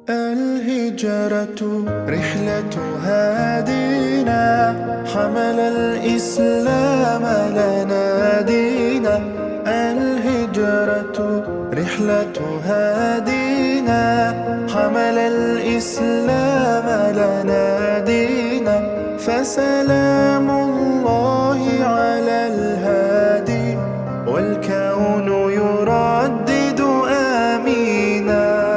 الهجرة رحلة هادينا حمل الإسلام لنا دينا. الهجرة رحلة هادينا حمل الإسلام لنا دينا. فسلام الله على الهادي والكون يردد آمينا.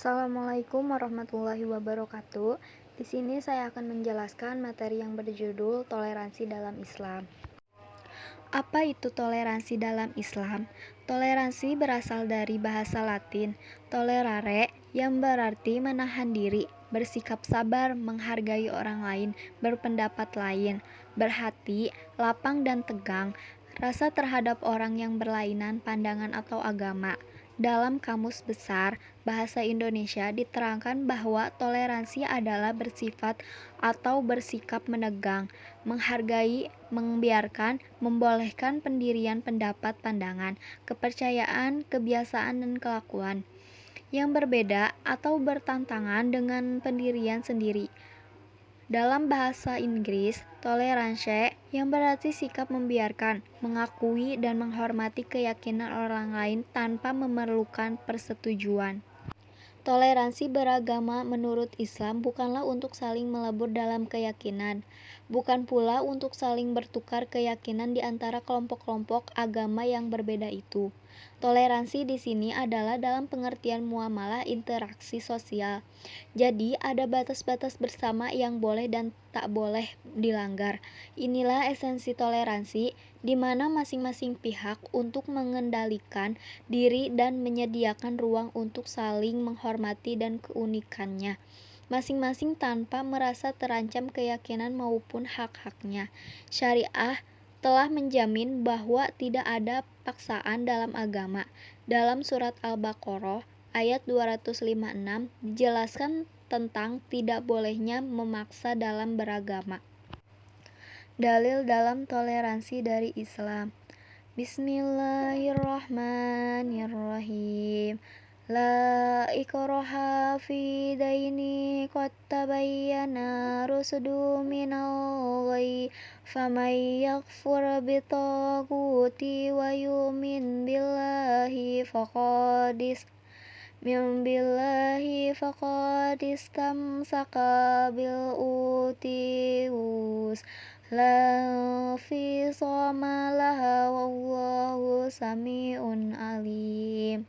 Assalamualaikum warahmatullahi wabarakatuh. Di sini saya akan menjelaskan materi yang berjudul toleransi dalam Islam. Apa itu toleransi dalam Islam? Toleransi berasal dari bahasa Latin tolerare yang berarti menahan diri, bersikap sabar, menghargai orang lain, berpendapat lain, berhati lapang dan tegang, rasa terhadap orang yang berlainan pandangan atau agama. Dalam Kamus Besar Bahasa Indonesia diterangkan bahwa toleransi adalah bersifat atau bersikap menegang, menghargai, membiarkan, membolehkan pendirian pendapat, pandangan, kepercayaan, kebiasaan, dan kelakuan yang berbeda atau bertentangan dengan pendirian sendiri. Dalam bahasa Inggris, tolerance yang berarti sikap membiarkan, mengakui, dan menghormati keyakinan orang lain tanpa memerlukan persetujuan. Toleransi beragama menurut Islam bukanlah untuk saling melebur dalam keyakinan, bukan pula untuk saling bertukar keyakinan di antara kelompok-kelompok agama yang berbeda itu. Toleransi di sini adalah dalam pengertian muamalah interaksi sosial. Jadi, ada batas-batas bersama yang boleh dan tak boleh dilanggar. Inilah esensi toleransi, di mana masing-masing pihak untuk mengendalikan diri dan menyediakan ruang untuk saling menghormati dan keunikannya masing-masing tanpa merasa terancam keyakinan maupun hak-haknya. Syariah telah menjamin bahwa tidak ada paksaan dalam agama. Dalam surat Al-Baqarah ayat 256 dijelaskan tentang tidak bolehnya memaksa dalam beragama. Dalil dalam toleransi dari Islam. Bismillahirrahmanirrahim. La ikraha fi daini qad tabayyana rusydu minal ghayy faman yakfur bitaguti wa yu'min billahi faqad istamsaka bil utiwus la fisama laha wallahu sami'un alim.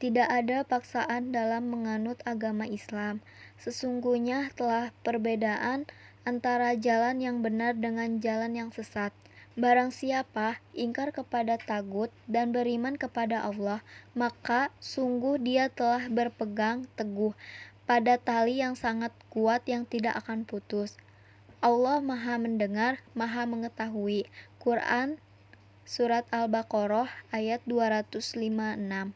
Tidak ada paksaan dalam menganut agama Islam. Sesungguhnya telah perbedaan antara jalan yang benar dengan jalan yang sesat. Barang siapa ingkar kepada tagut dan beriman kepada Allah, maka sungguh dia telah berpegang teguh pada tali yang sangat kuat yang tidak akan putus. Allah Maha Mendengar, Maha Mengetahui. Quran Surat Al-Baqarah ayat 256.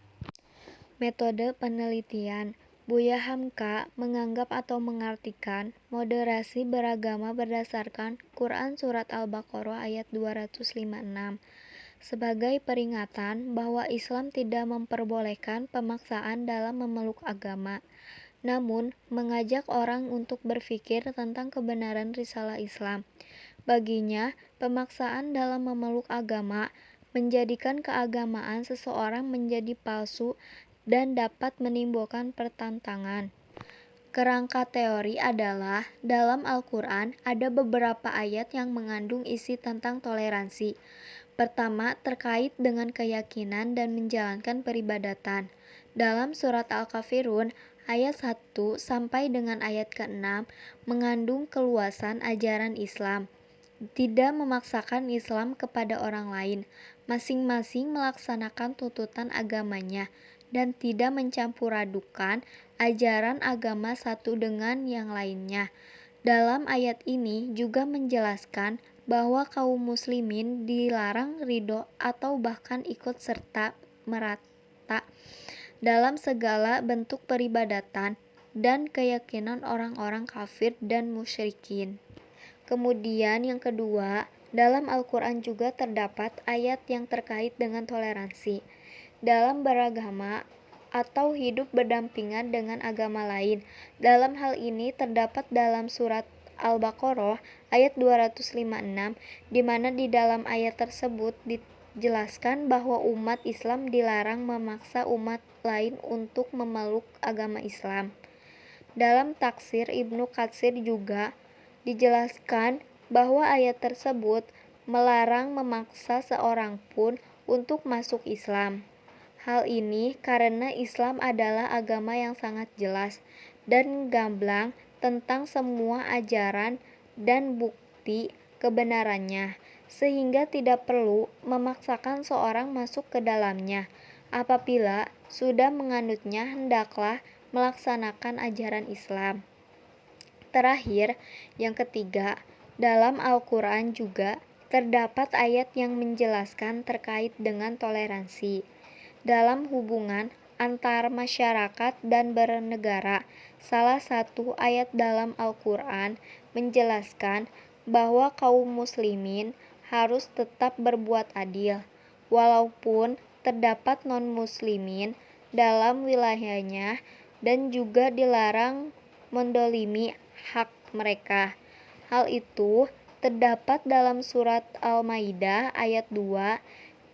Metode penelitian. Buya Hamka menganggap atau mengartikan moderasi beragama berdasarkan Quran Surat Al-Baqarah ayat 256 sebagai peringatan bahwa Islam tidak memperbolehkan pemaksaan dalam memeluk agama, namun mengajak orang untuk berpikir tentang kebenaran risalah Islam. Baginya, pemaksaan dalam memeluk agama menjadikan keagamaan seseorang menjadi palsu dan dapat menimbulkan pertentangan. Kerangka teori adalah dalam Al-Quran ada beberapa ayat yang mengandung isi tentang toleransi. Pertama, terkait dengan keyakinan dan menjalankan peribadatan. Dalam surat Al-Kafirun ayat 1 sampai dengan ayat ke-6 mengandung keluasan ajaran Islam. Tidak memaksakan Islam kepada orang lain, masing-masing melaksanakan tuntutan agamanya, dan tidak mencampur adukan ajaran agama satu dengan yang lainnya. Dalam ayat ini juga menjelaskan bahwa kaum muslimin dilarang ridho atau bahkan ikut serta merata dalam segala bentuk peribadatan dan keyakinan orang-orang kafir dan musyrikin. Kemudian yang kedua, dalam Al-Quran juga terdapat ayat yang terkait dengan toleransi dalam beragama atau hidup berdampingan dengan agama lain. Dalam hal ini terdapat dalam surat Al-Baqarah ayat 256, di mana di dalam ayat tersebut dijelaskan bahwa umat Islam dilarang memaksa umat lain untuk memeluk agama Islam. Dalam taksir Ibnu Katsir juga dijelaskan bahwa ayat tersebut melarang memaksa seorang pun untuk masuk Islam. Hal ini karena Islam adalah agama yang sangat jelas dan gamblang tentang semua ajaran dan bukti kebenarannya, sehingga tidak perlu memaksakan seorang masuk ke dalamnya. Apabila sudah menganutnya, hendaklah melaksanakan ajaran Islam. Terakhir, yang ketiga, dalam Al-Quran juga terdapat ayat yang menjelaskan terkait dengan toleransi dalam hubungan antar masyarakat dan bernegara. Salah satu ayat dalam Al-Quran menjelaskan bahwa kaum muslimin harus tetap berbuat adil, walaupun terdapat non-muslimin dalam wilayahnya, dan juga dilarang mendolimi hak mereka. Hal itu terdapat dalam surat Al-Maidah ayat 2.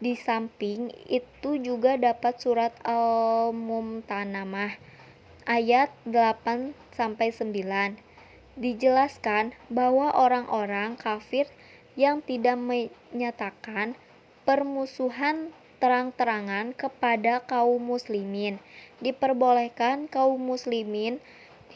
Di samping itu juga dapat surat Al-Mumtanamah ayat 8-9. Dijelaskan bahwa orang-orang kafir yang tidak menyatakan permusuhan terang-terangan kepada kaum muslimin, diperbolehkan kaum muslimin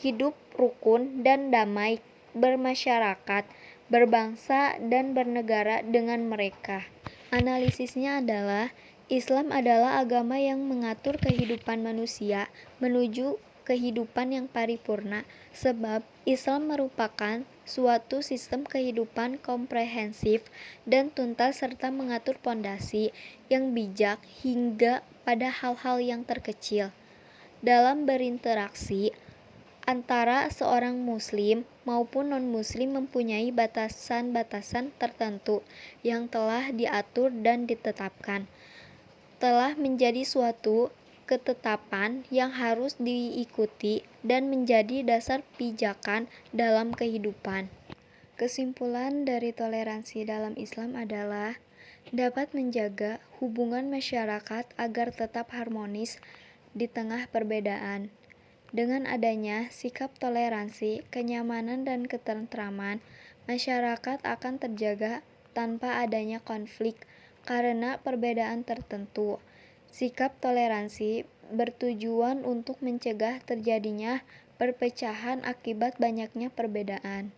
hidup rukun dan damai, bermasyarakat, berbangsa, dan bernegara dengan mereka. Analisisnya adalah, Islam adalah agama yang mengatur kehidupan manusia menuju kehidupan yang paripurna, sebab Islam merupakan suatu sistem kehidupan komprehensif dan tuntas serta mengatur pondasi yang bijak hingga pada hal-hal yang terkecil. Dalam berinteraksi antara seorang muslim maupun non-muslim mempunyai batasan-batasan tertentu yang telah diatur dan ditetapkan. Telah menjadi suatu ketetapan yang harus diikuti dan menjadi dasar pijakan dalam kehidupan. Kesimpulan dari toleransi dalam Islam adalah dapat menjaga hubungan masyarakat agar tetap harmonis di tengah perbedaan. Dengan adanya sikap toleransi, kenyamanan, dan ketentraman, masyarakat akan terjaga tanpa adanya konflik karena perbedaan tertentu. Sikap toleransi bertujuan untuk mencegah terjadinya perpecahan akibat banyaknya perbedaan.